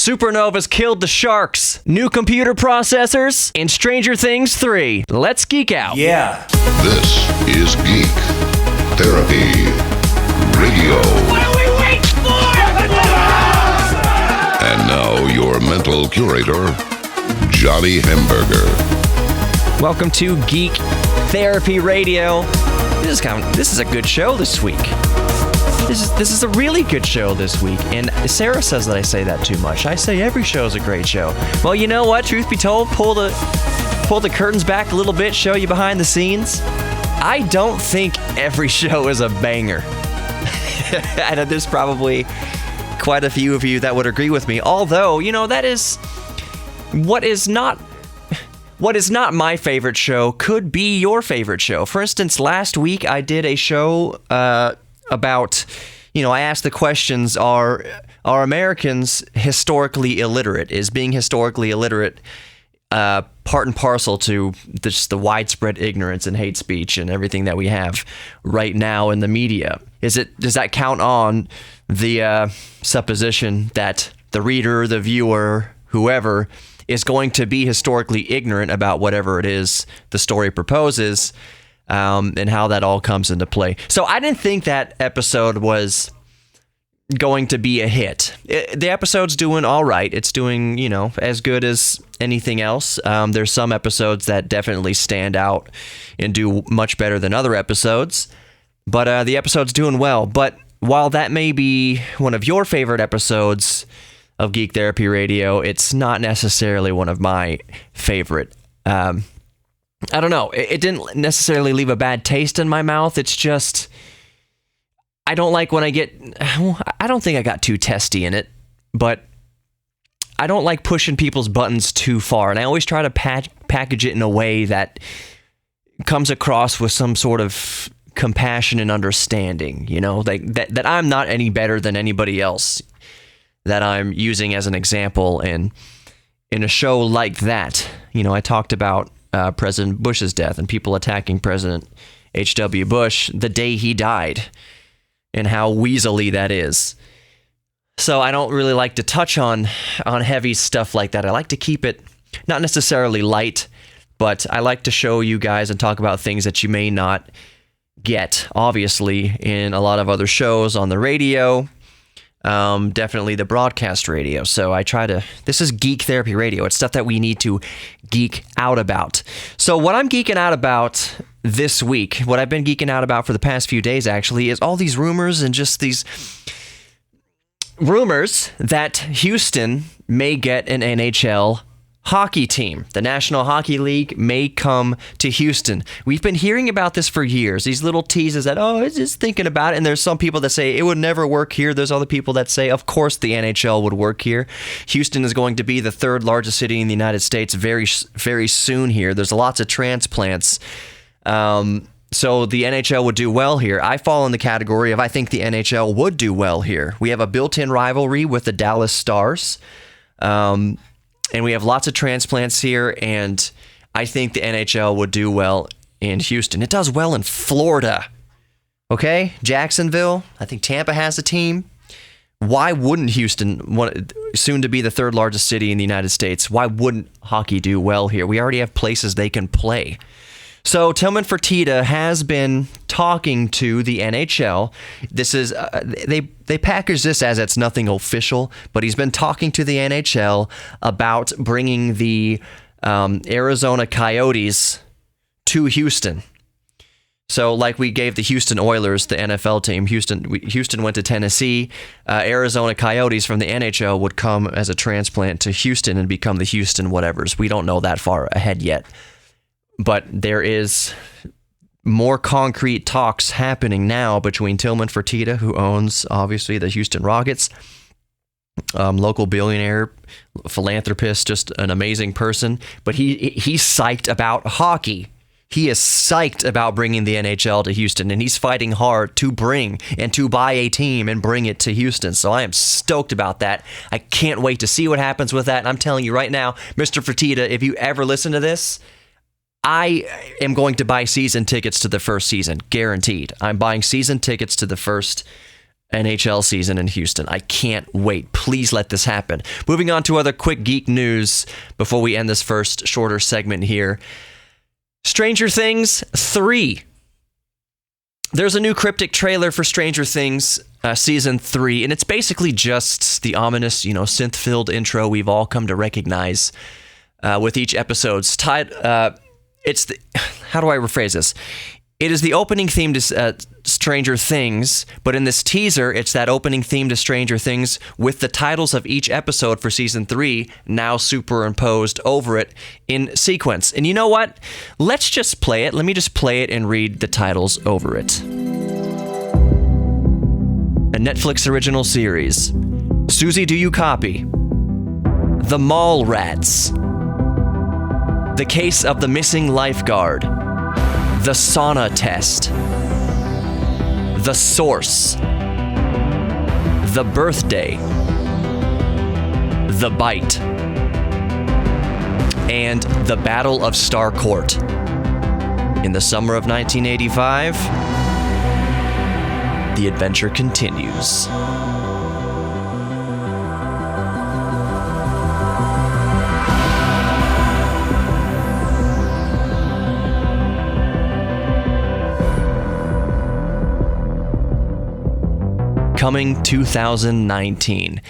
Supernovas killed the sharks, new computer processors, and Stranger Things 3. Let's geek out. Yeah. This is Geek Therapy Radio. What are we waiting for? And now your mental curator, Johnny Hamburger. Welcome to Geek Therapy Radio. This is a good show this week. This is a really good show this week, and Sarah says that I say that too much. I say every show is a great show. Well, you know what? Truth be told, pull the curtains back a little bit, show you behind the scenes. I don't think every show is a banger. I know there's probably quite a few of you that would agree with me. Although, you know, that is what is not my favorite show could be your favorite show. For instance, last week I did a show about, I asked the questions, are Americans historically illiterate? Is being historically illiterate part and parcel to just the widespread ignorance and hate speech and everything that we have right now in the media? Does that count on the supposition that the reader, the viewer, whoever is going to be historically ignorant about whatever it is the story proposes? And how that all comes into play. So I didn't think that episode was going to be a hit. The episode's doing all right. It's doing, as good as anything else. There's some episodes that definitely stand out and do much better than other episodes. But the episode's doing well. But while that may be one of your favorite episodes of Geek Therapy Radio, it's not necessarily one of my favorite. I don't know. It didn't necessarily leave a bad taste in my mouth. It's just, I don't like when I don't think I got too testy in it, but I don't like pushing people's buttons too far. And I always try to package it in a way that comes across with some sort of compassion and understanding, that I'm not any better than anybody else that I'm using as an example. And in a show like that, I talked about President Bush's death and people attacking President H.W. Bush the day he died and how weaselly that is. So I don't really like to touch on heavy stuff like that. I like to keep it not necessarily light, but I like to show you guys and talk about things that you may not get, obviously, in a lot of other shows on the radio. Definitely the broadcast radio. So this is Geek Therapy Radio. It's stuff that we need to geek out about. So what I'm geeking out about this week, what I've been geeking out about for the past few days actually, is all these rumors and just these rumors that Houston may get an NHL hockey team. The National Hockey League may come to Houston. We've been hearing about this for years. These little teases that, it's just thinking about it. And there's some people that say it would never work here. There's other people that say, of course, the NHL would work here. Houston is going to be the third largest city in the United States very, very soon here. There's lots of transplants. So the NHL would do well here. I fall in the category of I think the NHL would do well here. We have a built-in rivalry with the Dallas Stars. And we have lots of transplants here, and I think the NHL would do well in Houston. It does well in Florida, okay? Jacksonville, I think Tampa has a team. Why wouldn't Houston, soon to be the third largest city in the United States, why wouldn't hockey do well here? We already have places they can play. So Tillman Fertitta has been talking to the NHL. This is they package this as it's nothing official, but he's been talking to the NHL about bringing the Arizona Coyotes to Houston. So like we gave the Houston Oilers, the NFL team, Houston went to Tennessee. Arizona Coyotes from the NHL would come as a transplant to Houston and become the Houston whatevers. We don't know that far ahead yet. But there is more concrete talks happening now between Tillman Fertitta, who owns, obviously, the Houston Rockets, local billionaire, philanthropist, just an amazing person. But he's psyched about hockey. He is psyched about bringing the NHL to Houston, and he's fighting hard to bring and to buy a team and bring it to Houston. So I am stoked about that. I can't wait to see what happens with that. And I'm telling you right now, Mr. Fertitta, if you ever listen to this, I am going to buy season tickets to the first season, guaranteed. I'm buying season tickets to the first NHL season in Houston. I can't wait. Please let this happen. Moving on to other quick geek news before we end this first shorter segment here. Stranger Things 3. There's a new cryptic trailer for Stranger Things Season 3, and it's basically just the ominous, synth-filled intro we've all come to recognize with each episode's title. How do I rephrase this? It is the opening theme to Stranger Things, but in this teaser, it's that opening theme to Stranger Things with the titles of each episode for Season 3 now superimposed over it in sequence. And you know what? Let's just play it. Let me just play it and read the titles over it. A Netflix original series. Susie, Do You Copy? The Mall Rats. The Case of the Missing Lifeguard. The Sauna Test. The Source. The Birthday. The Bite. And The Battle of Starcourt. In the summer of 1985, the adventure continues. Coming 2019.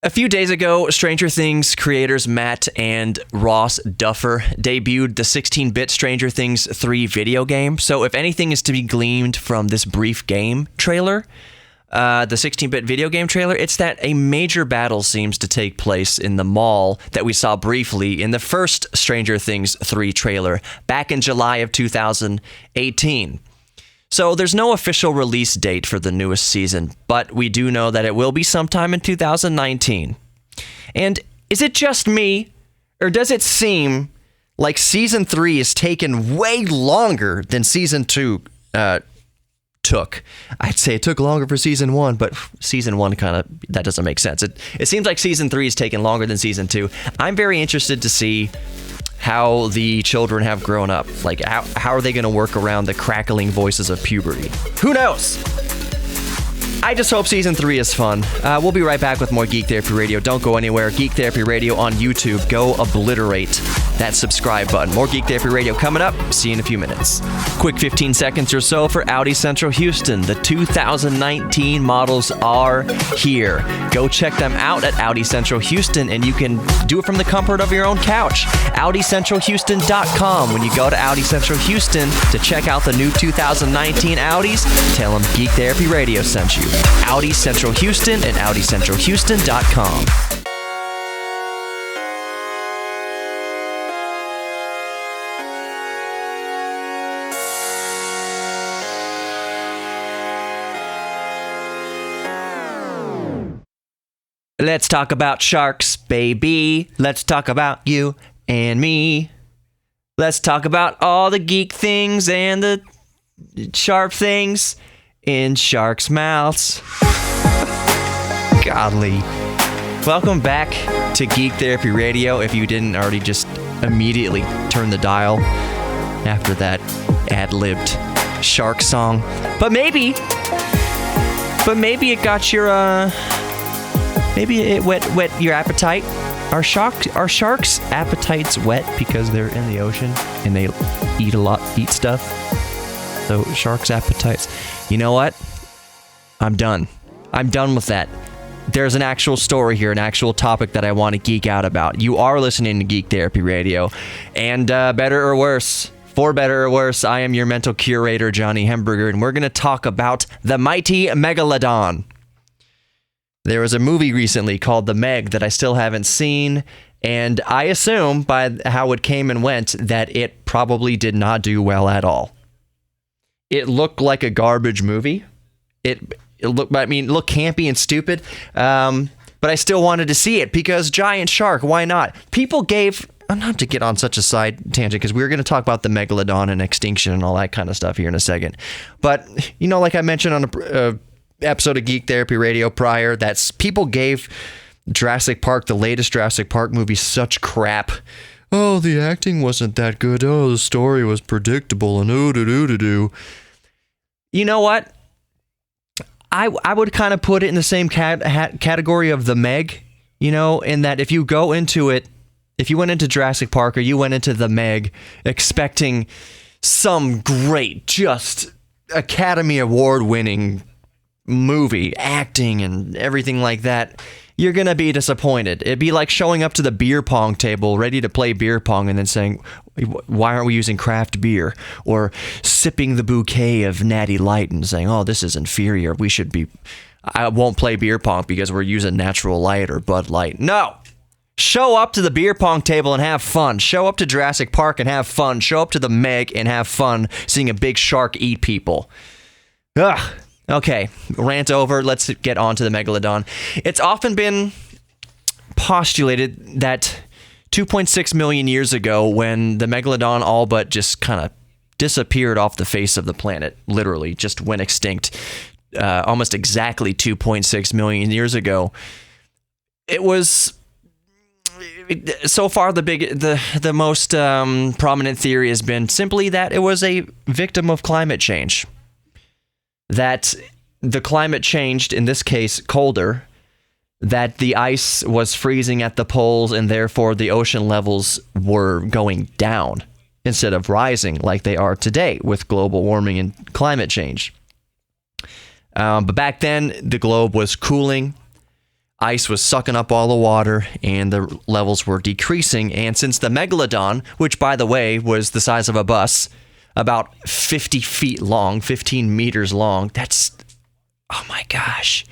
A few days ago, Stranger Things creators Matt and Ross Duffer debuted the 16-bit Stranger Things 3 video game. So if anything is to be gleaned from this brief game trailer, the 16-bit video game trailer, it's that a major battle seems to take place in the mall that we saw briefly in the first Stranger Things 3 trailer back in July of 2018. So there's no official release date for the newest season, but we do know that it will be sometime in 2019. And is it just me, or does it seem like Season 3 is taking way longer than Season 2 took? I'd say it took longer for Season 1, but Season 1 that doesn't make sense. It seems like Season 3 is taking longer than Season 2. I'm very interested to see how the children have grown up. Like, how are they going to work around the crackling voices of puberty? Who knows? I just hope Season 3 is fun. We'll be right back with more Geek Therapy Radio. Don't go anywhere. Geek Therapy Radio on YouTube. Go obliterate that subscribe button. More Geek Therapy Radio coming up. See you in a few minutes. Quick 15 seconds or so for Audi Central Houston. The 2019 models are here. Go check them out at Audi Central Houston, and you can do it from the comfort of your own couch. AudiCentralHouston.com. When you go to Audi Central Houston to check out the new 2019 Audis, tell them Geek Therapy Radio sent you. Audi Central Houston and AudiCentralHouston.com. Let's talk about sharks, baby. Let's talk about you and me. Let's talk about all the geek things and the sharp things in sharks' mouths. Godly. Welcome back to Geek Therapy Radio. If you didn't already just immediately turn the dial after that ad-libbed shark song. But maybe it got your, maybe it whet your appetite. Are sharks' appetites wet because they're in the ocean and they eat stuff? So sharks' appetites. You know what? I'm done. I'm done with that. There's an actual story here, an actual topic that I want to geek out about. You are listening to Geek Therapy Radio, and better or worse, for better or worse, I am your mental curator, Johnny Hemberger, and we're going to talk about the mighty Megalodon. There was a movie recently called The Meg that I still haven't seen, and I assume by how it came and went that it probably did not do well at all. It looked like a garbage movie. It looked campy and stupid, but I still wanted to see it because giant shark, why not? People gave, not to get on such a side tangent because we were going to talk about the Megalodon and extinction and all that kind of stuff here in a second. But, like I mentioned on a episode of Geek Therapy Radio prior, that people gave Jurassic Park, the latest Jurassic Park movie, such crap. Oh, the acting wasn't that good. Oh, the story was predictable and ooh-doo-doo-doo-doo. You know what? I would kind of put it in the same category of the Meg, in that if you go into it, if you went into Jurassic Park or you went into the Meg expecting some great, just Academy Award winning movie, acting and everything like that, you're going to be disappointed. It'd be like showing up to the beer pong table ready to play beer pong and then saying, why aren't we using craft beer? Or sipping the bouquet of Natty Light and saying, oh, this is inferior. I won't play beer pong because we're using Natural Light or Bud Light. No! Show up to the beer pong table and have fun. Show up to Jurassic Park and have fun. Show up to the Meg and have fun seeing a big shark eat people. Ugh. Okay, rant over. Let's get on to the Megalodon. It's often been postulated that 2.6 million years ago, when the Megalodon all but just kind of disappeared off the face of the planet, literally just went extinct, almost exactly 2.6 million years ago, it was... So far, the most prominent theory has been simply that it was a victim of climate change. That the climate changed, in this case, colder, that the ice was freezing at the poles and therefore the ocean levels were going down instead of rising like they are today with global warming and climate change. But back then, the globe was cooling, ice was sucking up all the water, and the levels were decreasing. And since the Megalodon, which, by the way, was the size of a bus, about 50 feet long, 15 meters long. That's, oh my gosh.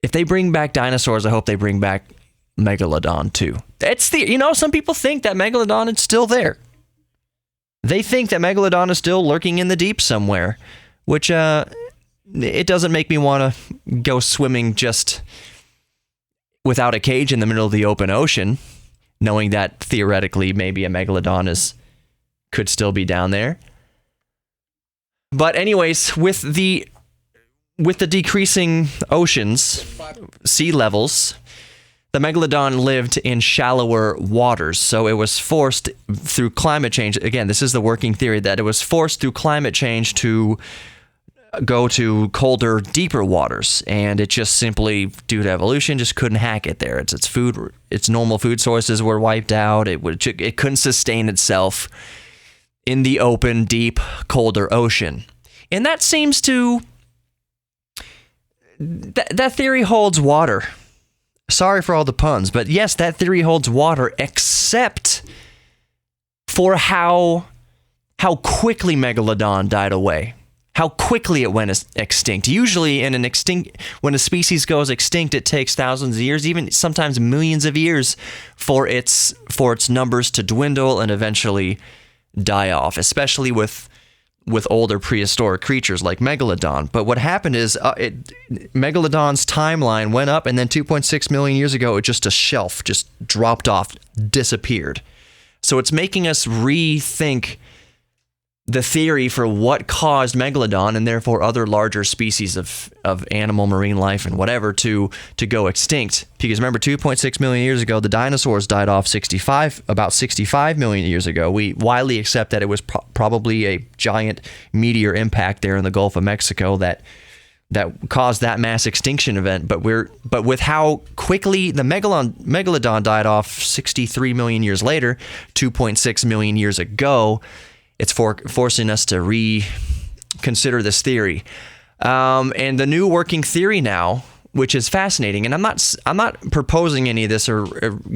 If they bring back dinosaurs, I hope they bring back Megalodon too. Some people think that Megalodon is still there. They think that Megalodon is still lurking in the deep somewhere, which it doesn't make me want to go swimming just without a cage in the middle of the open ocean, knowing that theoretically maybe a Megalodon could still be down there. But anyways, with the decreasing oceans, sea levels, the Megalodon lived in shallower waters. So it was forced through climate change. Again, this is the working theory, that it was forced through climate change to go to colder, deeper waters. And it just simply, due to evolution, just couldn't hack it there. Its normal food sources were wiped out. It couldn't sustain itself in the open, deep, colder ocean. And that seems to... That theory holds water. Sorry for all the puns, but yes, that theory holds water, except for how quickly Megalodon died away. How quickly it went extinct. Usually when a species goes extinct, it takes thousands of years, even sometimes millions of years, for its numbers to dwindle and eventually die off, especially with older prehistoric creatures like Megalodon. But what happened is Megalodon's timeline went up, and then 2.6 million years ago, it just a shelf just dropped off, disappeared. So it's making us rethink the theory for what caused Megalodon and therefore other larger species of animal, marine life, and whatever to go extinct. Because remember, 2.6 million years ago, the dinosaurs died off about 65 million years ago. We widely accept that it was probably a giant meteor impact there in the Gulf of Mexico that caused that mass extinction event. But with how quickly the Megalodon died off 63 million years later, 2.6 million years ago, it's forcing us to reconsider this theory. And the new working theory now, which is fascinating, and I'm not proposing any of this or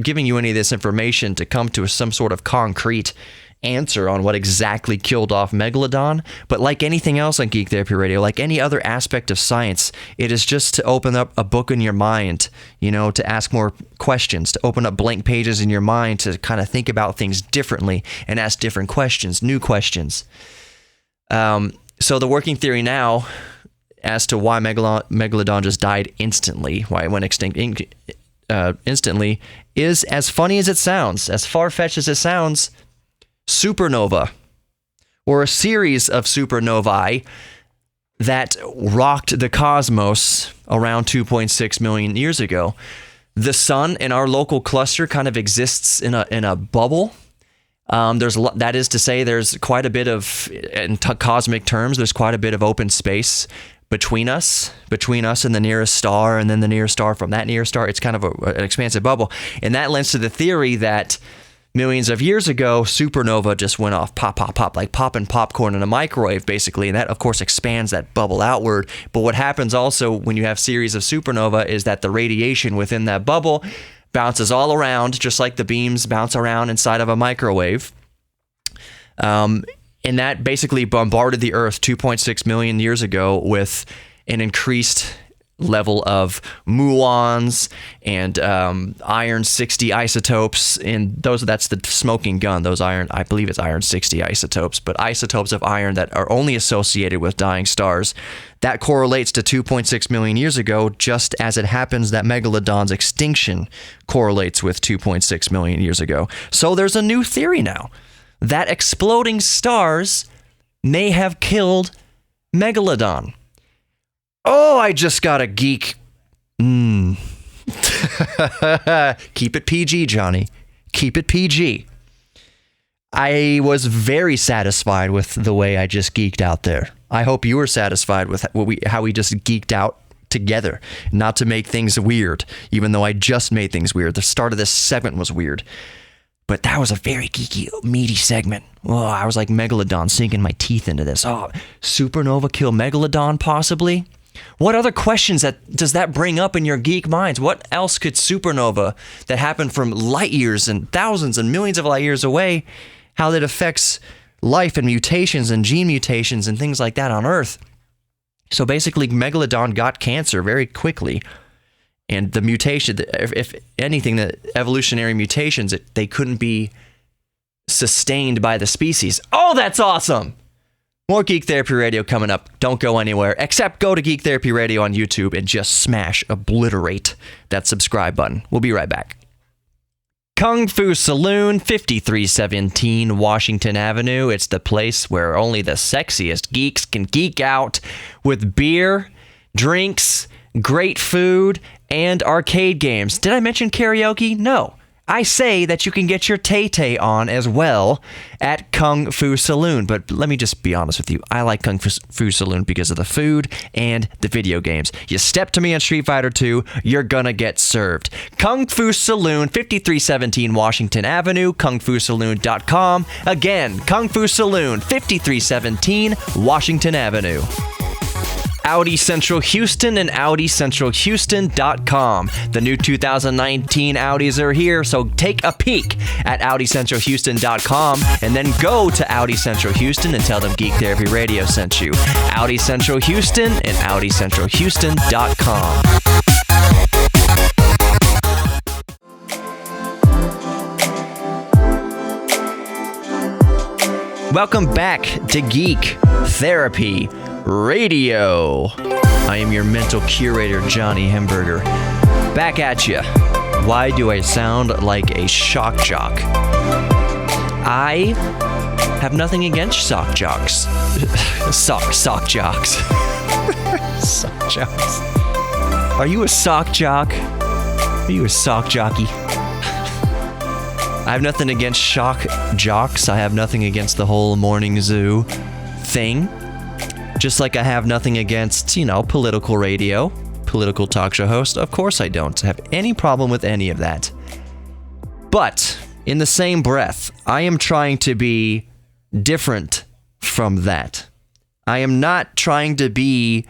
giving you any of this information to come to some sort of concrete answer on what exactly killed off Megalodon, but like anything else on Geek Therapy Radio, like any other aspect of science, it is just to open up a book in your mind, to ask more questions, to open up blank pages in your mind, to kind of think about things differently and ask different questions, new questions. So the working theory now as to why Megalodon just died instantly, why it went extinct instantly, is as funny as it sounds, as far-fetched as it sounds. Supernova, or a series of supernovae that rocked the cosmos around 2.6 million years ago. The sun in our local cluster kind of exists in a bubble. That is to say, there's quite a bit of, in cosmic terms, there's quite a bit of open space between us and the nearest star, and then the nearest star from that nearest star. It's kind of an expansive bubble. And that lends to the theory that millions of years ago, supernova just went off, pop, pop, pop, like popping popcorn in a microwave, basically. And that, of course, expands that bubble outward. But what happens also when you have series of supernova is that the radiation within that bubble bounces all around, just like the beams bounce around inside of a microwave. And that basically bombarded the Earth 2.6 million years ago with an increased level of muons and iron 60 isotopes, and that's the smoking gun. Those I believe it's iron 60 isotopes, but isotopes of iron that are only associated with dying stars. That correlates to 2.6 million years ago, just as it happens that Megalodon's extinction correlates with 2.6 million years ago. So there's a new theory now that exploding stars may have killed Megalodon. Oh, I just got a geek. Keep it PG, Johnny. Keep it PG. I was very satisfied with the way I just geeked out there. I hope you were satisfied with how we just geeked out together. Not to make things weird, even though I just made things weird. The start of this segment was weird. But that was a very geeky, meaty segment. Oh, I was like Megalodon, sinking my teeth into this. Oh, supernova kill Megalodon, possibly? What other questions does that bring up in your geek minds? What else could supernova that happened from light years and thousands and millions of light years away, how that affects life and mutations and gene mutations and things like that on Earth? So basically, Megalodon got cancer very quickly. And the mutation, if anything, the evolutionary mutations, they couldn't be sustained by the species. Oh, that's awesome! More Geek Therapy Radio coming up. Don't go anywhere, except go to Geek Therapy Radio on YouTube and just obliterate that subscribe button. We'll be right back. Kung Fu Saloon, 5317 Washington Avenue. It's the place where only the sexiest geeks can geek out with beer, drinks, great food, and arcade games. Did I mention karaoke? No. I say that you can get your Tay-Tay on as well at Kung Fu Saloon. But let me just be honest with you. I like Kung Fu Saloon because of the food and the video games. You step to me on Street Fighter 2, you're gonna get served. Kung Fu Saloon, 5317 Washington Avenue, kungfusaloon.com. Again, Kung Fu Saloon, 5317 Washington Avenue. Audi Central Houston and AudiCentralHouston.com. The new 2019 Audis are here, so take a peek at AudiCentralHouston.com and then go to Audi Central Houston and tell them Geek Therapy Radio sent you. Audi Central Houston and AudiCentralHouston.com. Welcome back to Geek Therapy Radio. I am your mental curator, Johnny Hemberger. Back at you. Why do I sound like a shock jock? I have nothing against shock jocks. Sock jocks. Sock jocks. Are you a sock jock? Are you a sock jockey? I have nothing against shock jocks. I have nothing against the whole morning zoo thing. Just like I have nothing against, political radio, political talk show host. Of course I don't have any problem with any of that. But in the same breath, I am trying to be different from that. I am not trying to be...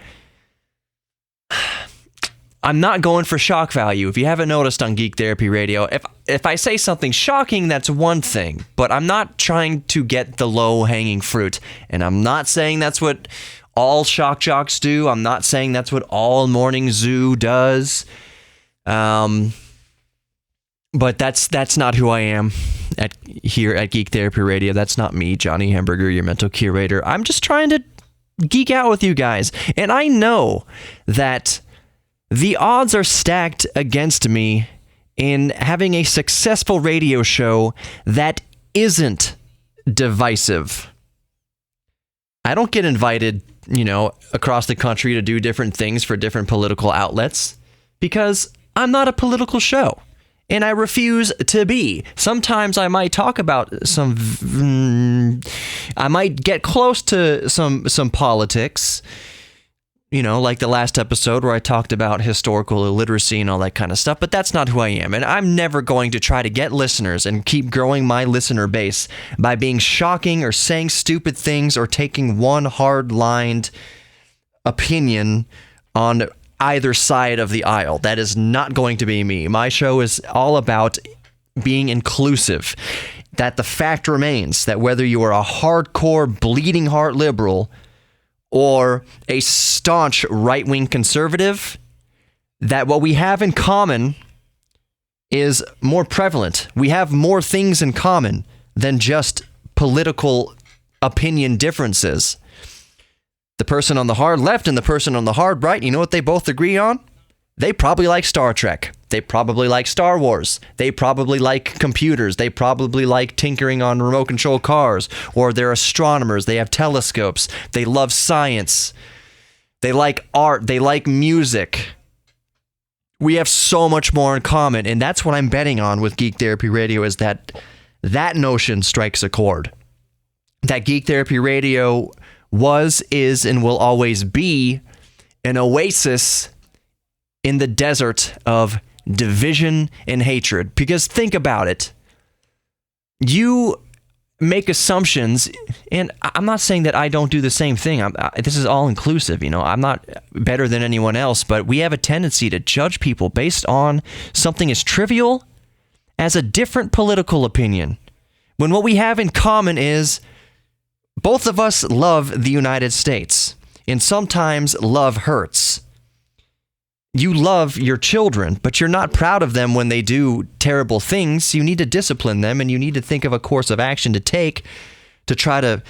I'm not going for shock value. If you haven't noticed on Geek Therapy Radio, if I say something shocking, that's one thing. But I'm not trying to get the low-hanging fruit. And I'm not saying that's what all shock jocks do. I'm not saying that's what all morning zoo does. But that's not who I am here at Geek Therapy Radio. That's not me, Johnny Hemberger, your mental curator. I'm just trying to geek out with you guys. And I know that the odds are stacked against me in having a successful radio show that isn't divisive. I don't get invited, across the country to do different things for different political outlets because I'm not a political show. And I refuse to be. Sometimes I might talk about I might get close to some politics. like the last episode where I talked about historical illiteracy and all that kind of stuff, but that's not who I am. And I'm never going to try to get listeners and keep growing my listener base by being shocking or saying stupid things or taking one hard-lined opinion on either side of the aisle. That is not going to be me. My show is all about being inclusive. That the fact remains that whether you are a hardcore, bleeding heart liberal or a staunch right-wing conservative, that what we have in common is more prevalent. We have more things in common than just political opinion differences. The person on the hard left and the person on the hard right, you know what they both agree on? They probably like Star Trek. They probably like Star Wars. They probably like computers. They probably like tinkering on remote control cars. Or they're astronomers. They have telescopes. They love science. They like art. They like music. We have so much more in common. And that's what I'm betting on with Geek Therapy Radio, is that notion strikes a chord. That Geek Therapy Radio was, is, and will always be an oasis in the desert of division and hatred. Because think about it. You make assumptions, and I'm not saying that I don't do the same thing. This is all inclusive, I'm not better than anyone else, but we have a tendency to judge people based on something as trivial as a different political opinion, when what we have in common is both of us love the United States, and sometimes love hurts. You love your children, but you're not proud of them when they do terrible things. You need to discipline them, and you need to think of a course of action to take to try to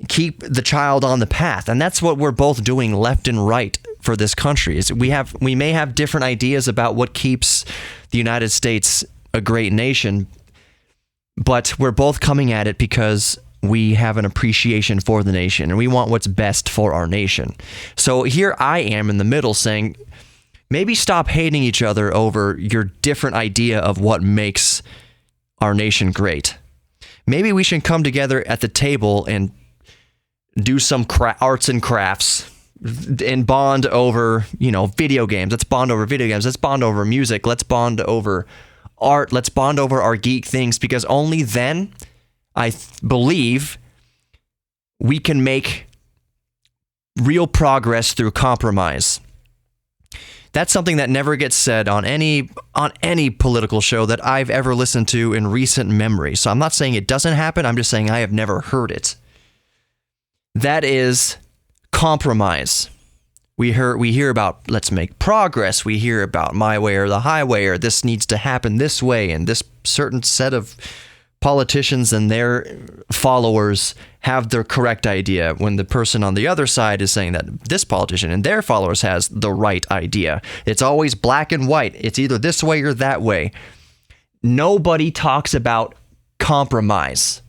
keep the child on the path. And that's what we're both doing left and right for this country. Is we may have different ideas about what keeps the United States a great nation, but we're both coming at it because we have an appreciation for the nation, and we want what's best for our nation. So here I am in the middle saying, maybe stop hating each other over your different idea of what makes our nation great. Maybe we should come together at the table and do some arts and crafts and bond over, video games. Let's bond over video games. Let's bond over music. Let's bond over art. Let's bond over our geek things, because only then, I believe, we can make real progress through compromise. That's something that never gets said on any political show that I've ever listened to in recent memory. So I'm not saying it doesn't happen. I'm just saying I have never heard it. That is compromise. We hear about let's make progress. We hear about my way or the highway, or this needs to happen this way, and this certain set of politicians and their followers have their correct idea, when the person on the other side is saying that this politician and their followers has the right idea. It's always black and white. It's either this way or that way. Nobody talks about compromise.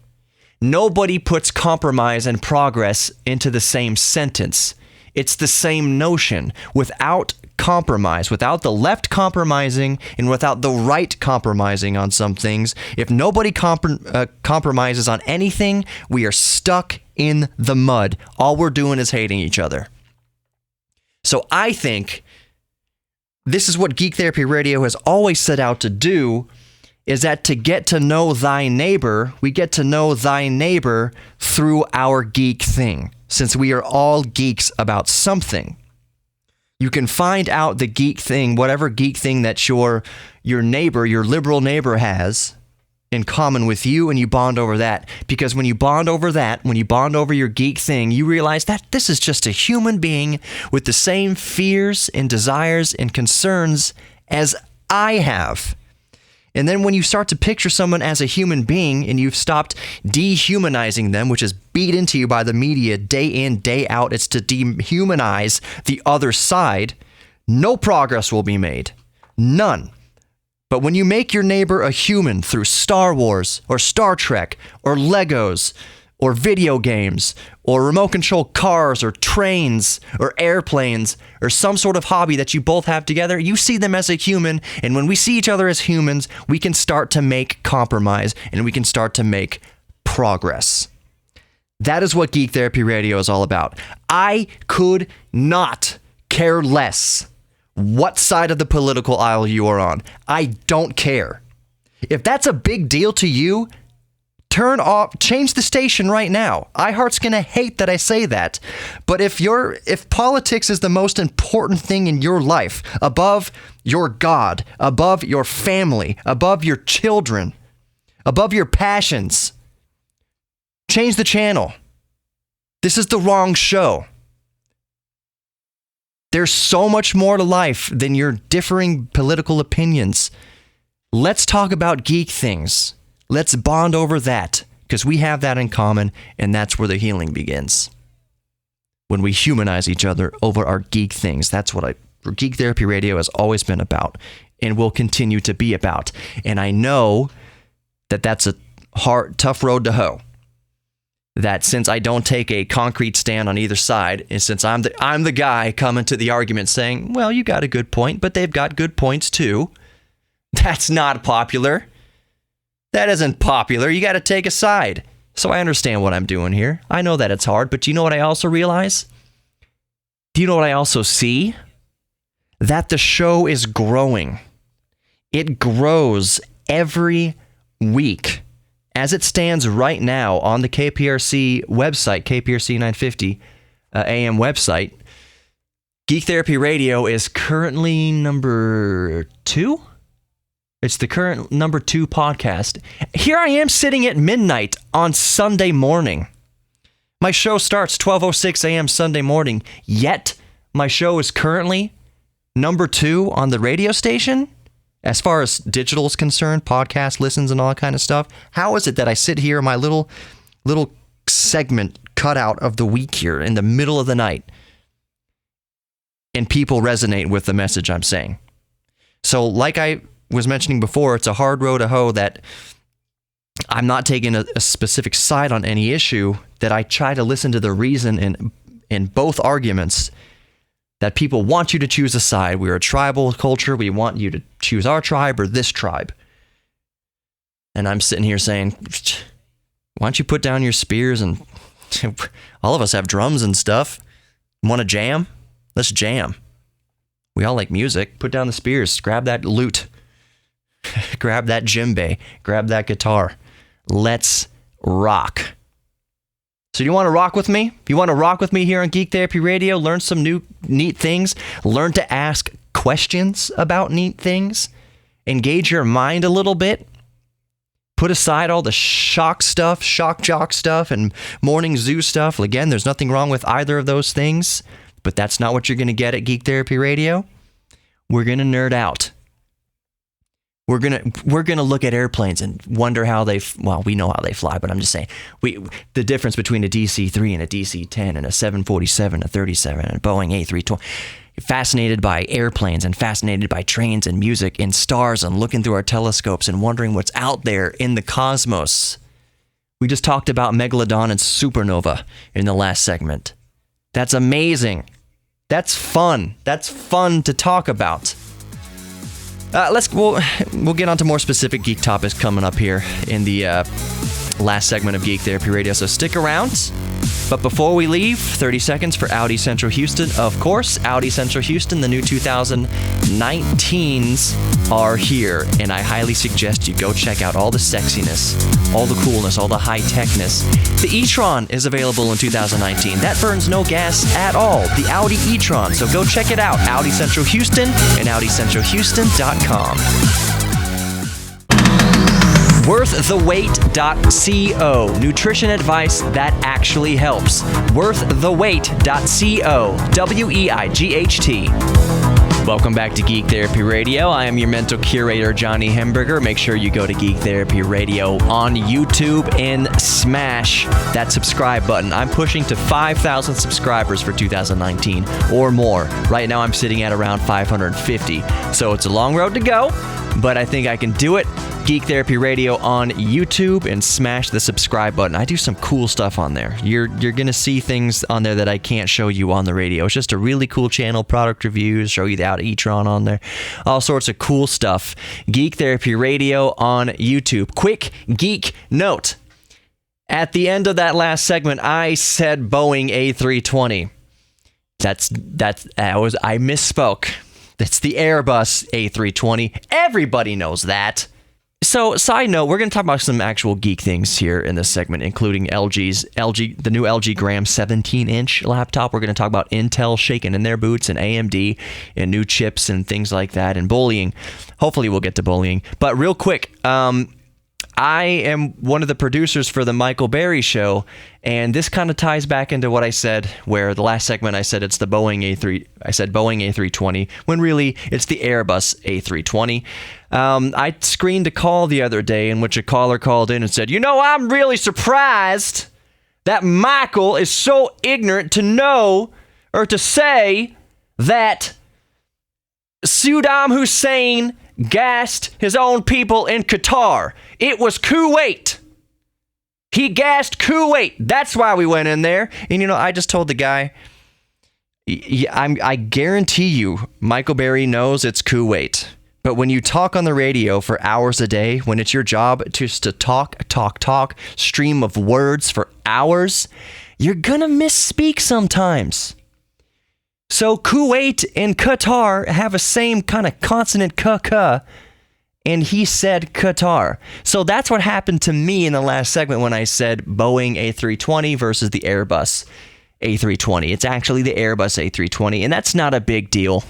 Nobody puts compromise and progress into the same sentence. It's the same notion. Without compromise, without the left compromising and without the right compromising on some things, if nobody compromises on anything, we are stuck in the mud. All we're doing is hating each other. So I think this is what Geek Therapy Radio has always set out to do, is that to get to know thy neighbor, we get to know thy neighbor through our geek thing, since we are all geeks about something. You can find out the geek thing, whatever geek thing that your neighbor, your liberal neighbor has in common with you, and you bond over that. Because when you bond over that, when you bond over your geek thing, you realize that this is just a human being with the same fears and desires and concerns as I have. And then when you start to picture someone as a human being and you've stopped dehumanizing them, which is beat into you by the media day in, day out, it's to dehumanize the other side, no progress will be made. None. But when you make your neighbor a human through Star Wars or Star Trek or Legos or video games or remote control cars or trains or airplanes or some sort of hobby that you both have together, you see them as a human, and when we see each other as humans, we can start to make compromise and we can start to make progress. That is what Geek Therapy Radio is all about. I could not care less what side of the political aisle you are on. I don't care. If that's a big deal to you, change the station right now. iHeart's going to hate that I say that. But if politics is the most important thing in your life, above your God, above your family, above your children, above your passions, change the channel. This is the wrong show. There's so much more to life than your differing political opinions. Let's talk about geek things. Let's bond over that, because we have that in common, and that's where the healing begins. When we humanize each other over our geek things. That's what Geek Therapy Radio has always been about, and will continue to be about. And I know that that's a tough road to hoe. That since I don't take a concrete stand on either side, and since I'm the guy coming to the argument saying, well, you got a good point, but they've got good points too. That's not popular. That isn't popular. You got to take a side. So I understand what I'm doing here. I know that it's hard, but do you know what I also realize? Do you know what I also see? That the show is growing. It grows every week. As it stands right now on the KPRC website, KPRC 950 AM website, Geek Therapy Radio is currently number 2. It's the current number 2 podcast. Here I am sitting at midnight on Sunday morning. My show starts 12:06 a.m. Sunday morning, yet my show is currently number 2 on the radio station. As far as digital is concerned, podcast listens and all that kind of stuff. How is it that I sit here in my little segment cut out of the week here in the middle of the night and people resonate with the message I'm saying? So like I was mentioning before, it's a hard road to hoe that I'm not taking a specific side on any issue, that I try to listen to the reason in both arguments, that people want you to choose a side. We're a tribal culture. We want you to choose our tribe or this tribe. And I'm sitting here saying, why don't you put down your spears, and all of us have drums and stuff. Want to jam? Let's jam. We all like music. Put down the spears. Grab that lute. Grab that djembe. Grab that guitar. Let's rock. So you want to rock with me? If you want to rock with me here on Geek Therapy Radio, learn some new neat things, learn to ask questions about neat things, engage your mind a little bit, put aside all the shock jock stuff, and morning zoo stuff. Again, there's nothing wrong with either of those things, but that's not what you're going to get at Geek Therapy Radio. We're going to nerd out. We're gonna look at airplanes and wonder how we know how they fly, but I'm just saying the difference between a DC-3 and a DC-10 and a 747, a 37, and a Boeing A320. Fascinated by airplanes and fascinated by trains and music and stars and looking through our telescopes and wondering what's out there in the cosmos. We just talked about Megalodon and supernova in the last segment. That's amazing. That's fun. That's fun to talk about. We'll get on to more specific geek topics coming up here in the last segment of Geek Therapy Radio, so stick around. But before we leave, 30 seconds for Audi Central Houston. Of course, Audi Central Houston, the new 2019s are here, and I highly suggest you go check out all the sexiness, all the coolness, all the high-techness. The e-tron is available in 2019. That burns no gas at all. The Audi e-tron. So go check it out. Audi Central Houston and AudiCentralHouston.com. WorthTheWait.co. Nutrition advice that actually helps. WorthTheWait.co. WEIGHT. Welcome back to Geek Therapy Radio. I am your mental curator, Johnny Hemberger. Make sure you go to Geek Therapy Radio on YouTube and smash that subscribe button. I'm pushing to 5,000 subscribers for 2019 or more. Right now I'm sitting at around 550. So it's a long road to go, but I think I can do it. Geek Therapy Radio on YouTube and smash the subscribe button. I do some cool stuff on there. You're going to see things on there that I can't show you on the radio. It's just a really cool channel, product reviews, show you the Audi e-tron on there. All sorts of cool stuff. Geek Therapy Radio on YouTube. Quick geek note. At the end of that last segment, I said Boeing A320. I misspoke. That's the Airbus A320. Everybody knows that. So, side note, we're going to talk about some actual geek things here in this segment, including the new LG Gram 17-inch laptop. We're going to talk about Intel shaking in their boots and AMD and new chips and things like that and bullying. Hopefully, we'll get to bullying. But real quick, I am one of the producers for the Michael Berry Show, and this kind of ties back into what I said, where the last segment I said it's the Boeing A320, when really it's the Airbus A320. I screened a call the other day in which a caller called in and said, I'm really surprised that Michael is so ignorant to know or to say that Saddam Hussein gassed his own people in Qatar. It was Kuwait. He gassed Kuwait. That's why we went in there. And, I just told the guy, I guarantee you, Michael Berry knows it's Kuwait. But when you talk on the radio for hours a day, when it's your job just to talk, stream of words for hours, you're going to misspeak sometimes. So Kuwait and Qatar have a same kind of consonant k, and he said Qatar. So that's what happened to me in the last segment when I said Boeing A320 versus the Airbus A320. It's actually the Airbus A320, and that's not a big deal.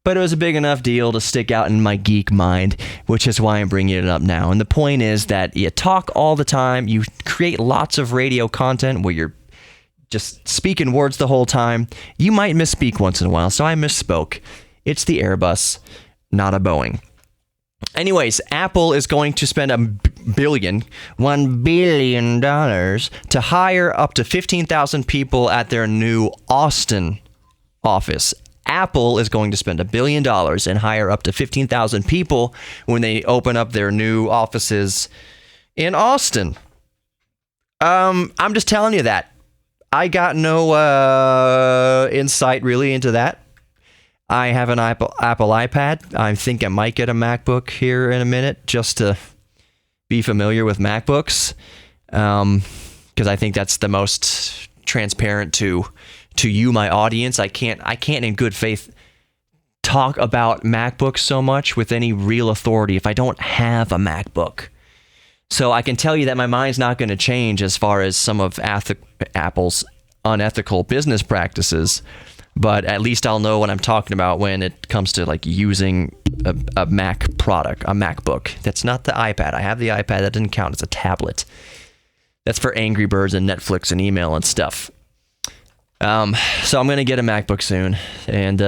But it was a big enough deal to stick out in my geek mind, which is why I'm bringing it up now. And the point is that you talk all the time, you create lots of radio content where you're just speaking words the whole time. You might misspeak once in a while, so I misspoke. It's the Airbus, not a Boeing. Anyways, Apple is going to spend $1 billion to hire up to 15,000 people at their new Austin office. Apple is going to spend $1 billion and hire up to 15,000 people when they open up their new offices in Austin. I'm just telling you that. I got no insight really into that. I have an Apple iPad. I think I might get a MacBook here in a minute just to be familiar with MacBooks, because I think that's the most transparent to you, my audience. I can't in good faith talk about MacBooks so much with any real authority if I don't have a MacBook. So I can tell you that my mind's not going to change as far as some of Apple's unethical business practices, but at least I'll know what I'm talking about when it comes to like using a Mac product, a MacBook. That's not the iPad. I have the iPad. That doesn't count. It's a tablet. That's for Angry Birds and Netflix and email and stuff. So I'm going to get a MacBook soon, and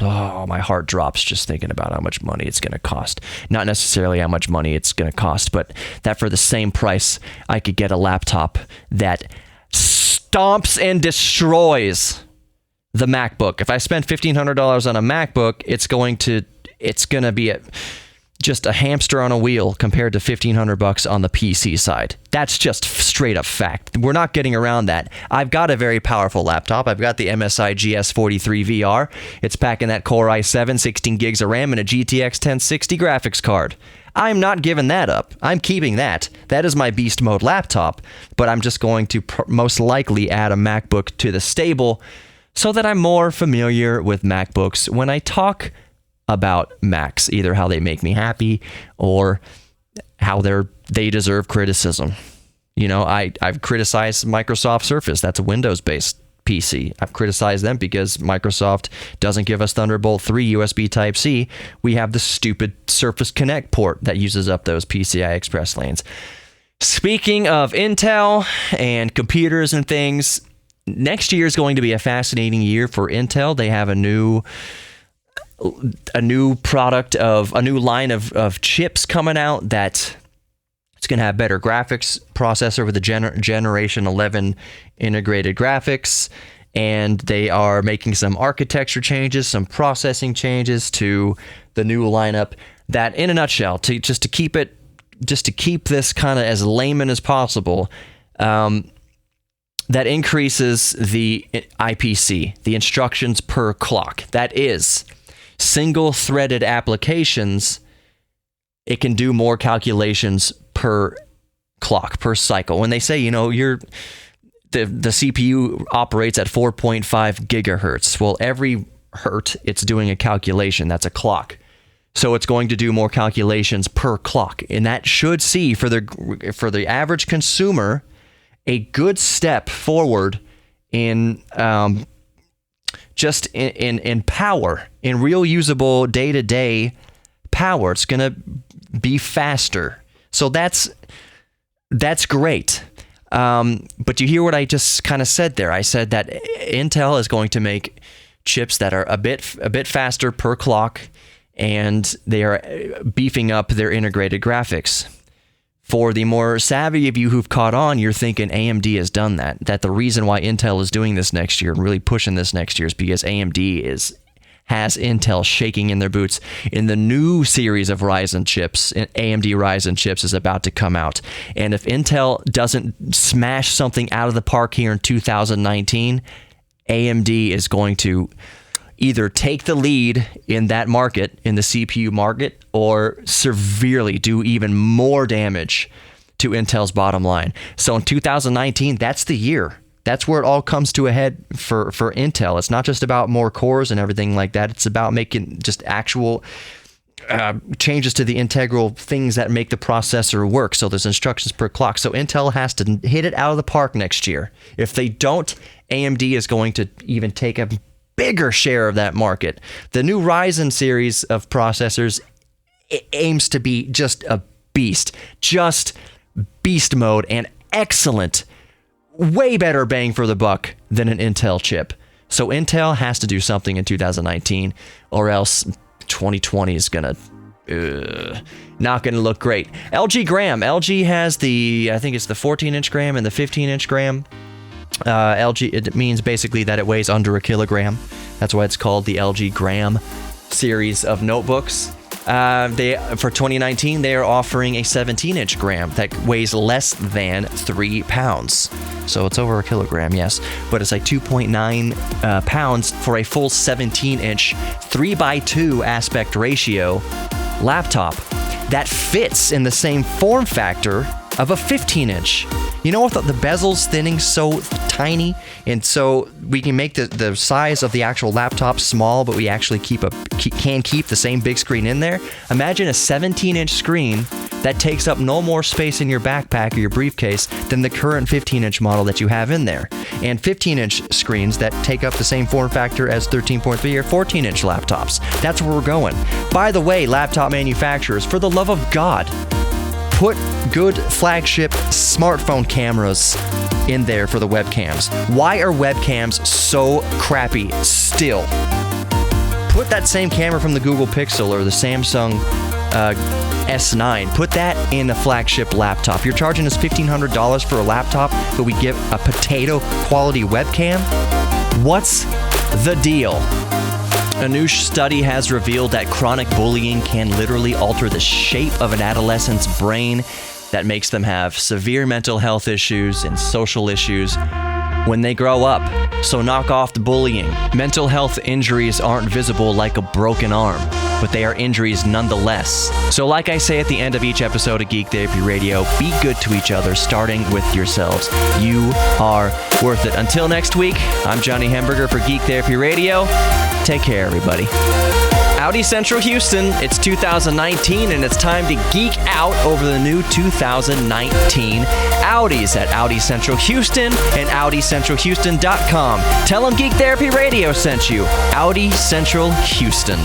my heart drops just thinking about how much money it's going to cost. Not necessarily how much money it's going to cost, but that for the same price, I could get a laptop that stomps and destroys the MacBook. If I spend $1,500 on a MacBook, it's going to be just a hamster on a wheel compared to $1,500 on the PC side. That's just straight up fact. We're not getting around that. I've got a very powerful laptop. I've got the MSI GS43 VR. It's packing that Core i7, 16 gigs of RAM, and a GTX 1060 graphics card. I'm not giving that up. I'm keeping that. That is my beast mode laptop, but I'm just going to most likely add a MacBook to the stable so that I'm more familiar with MacBooks when I talk about Macs, either how they make me happy or how they deserve criticism. I've criticized Microsoft Surface. That's a Windows-based PC. I've criticized them because Microsoft doesn't give us Thunderbolt 3 USB Type-C. We have the stupid Surface Connect port that uses up those PCI Express lanes. Speaking of Intel and computers and things, next year is going to be a fascinating year for Intel. They have a new line of chips coming out that it's going to have better graphics processor with the Generation 11 integrated graphics, and they are making some architecture changes, some processing changes to the new lineup that, in a nutshell, to keep this kind of as layman as possible, that increases the IPC, the instructions per clock. That is, single-threaded applications, it can do more calculations per clock, per cycle. When they say, the the CPU operates at 4.5 gigahertz. Well, every hertz, it's doing a calculation. That's a clock. So it's going to do more calculations per clock. And that should see, for the average consumer, a good step forward in just in power, in real usable day-to-day power. It's going to be faster. So that's great. But you hear what I just kind of said there. I said that Intel is going to make chips that are a bit faster per clock, and they are beefing up their integrated graphics. For the more savvy of you who've caught on, you're thinking AMD has done that. That the reason why Intel is doing this next year and really pushing this next year is because AMD has Intel shaking in their boots. In the new series of Ryzen chips, AMD Ryzen chips is about to come out. And if Intel doesn't smash something out of the park here in 2019, AMD is going to either take the lead in that market, in the CPU market, or severely do even more damage to Intel's bottom line. So in 2019, that's the year. That's where it all comes to a head for Intel. It's not just about more cores and everything like that. It's about making just actual changes to the integral things that make the processor work. So there's instructions per clock. So Intel has to hit it out of the park next year. If they don't, AMD is going to even take a bigger share of that market. The new Ryzen series of processors aims to be just a beast mode, and excellent, way better bang for the buck than an Intel chip. So Intel has to do something in 2019, or else 2020 is not gonna look great. LG gram. LG has I think it's the 14-inch gram and the 15-inch gram. LG, it means basically that it weighs under a kilogram. That's why it's called the LG gram series of notebooks. For 2019, they are offering a 17-inch gram that weighs less than 3 pounds. So it's over a kilogram, yes, but it's like 2.9 pounds for a full 17-inch 3x2 aspect ratio laptop that fits in the same form factor of a 15-inch. You know what? The bezel's thinning so tiny, and so we can make the size of the actual laptop small, but we actually can keep the same big screen in there. Imagine a 17-inch screen that takes up no more space in your backpack or your briefcase than the current 15-inch model that you have in there. And 15-inch screens that take up the same form factor as 13.3 or 14-inch laptops. That's where we're going. By the way, laptop manufacturers, for the love of God, put good flagship smartphone cameras in there for the webcams. Why are webcams so crappy still? Put that same camera from the Google Pixel or the Samsung S9, put that in a flagship laptop. You're charging us $1,500 for a laptop, but we give a potato quality webcam? What's the deal? A new study has revealed that chronic bullying can literally alter the shape of an adolescent's brain. That makes them have severe mental health issues and social issues when they grow up. So knock off the bullying. Mental health injuries aren't visible like a broken arm, but they are injuries nonetheless. So like I say at the end of each episode of Geek Therapy Radio, be good to each other, starting with yourselves. You are worth it. Until next week, I'm Johnny Hamburger for Geek Therapy Radio. Take care, everybody. Audi Central Houston, it's 2019, and it's time to geek out over the new 2019 Audis at Audi Central Houston and AudiCentralHouston.com. Tell them Geek Therapy Radio sent you. Audi Central Houston.